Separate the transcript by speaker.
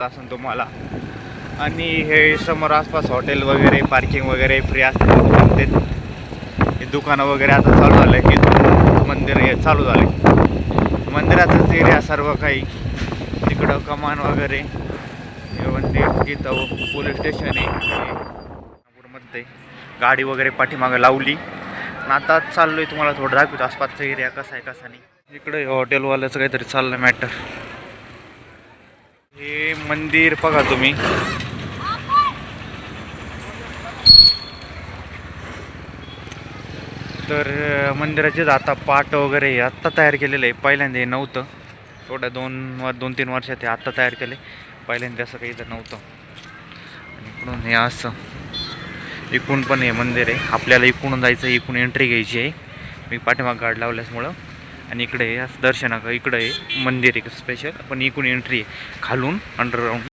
Speaker 1: असेल तुम्हाला. आणि हे समोर आसपास हॉटेल वगैरे पार्किंग वगैरे फ्री असते. हे दुकानं वगैरे आता चालू झालं आहे. इथून मंदिर हे चालू झाले. मंदिराचंच एरिया सर्व काही. तिकडं कमान वगैरे हे मंदिर, इथं पोलीस स्टेशन आहे नागपूरमध्ये. गाडी वगैरे पाठीमागं लावली. आणि आता चाललोय तुम्हाला थोडं दाखवतो आसपासचा एरिया कसा आहे कसा नाही. इकडे हॉटेलवाल्याचं काहीतरी चाललं मॅटर. हे मंदिर बघा तुम्ही. तर मंदिराचेच आता पाट वगैरे आत्ता तयार केलेलं आहे. पहिल्यांदा हे नव्हतं. थोड्या 2-3 वर्षात हे आत्ता तयार केले. पहिल्यांदा असं काही तर नव्हतं. आणि इकडून हे असं इकडून पण हे मंदिर आहे. आपल्याला इकडून जायचं, इकडून एंट्री घ्यायची आहे. मी पाठीमाग गाड लावल्यामुळं. आणि इकडे हे असं दर्शना इकडे मंदिर आहे स्पेशल. पण इकडून एंट्री आहे खालून अंडरग्राऊंड.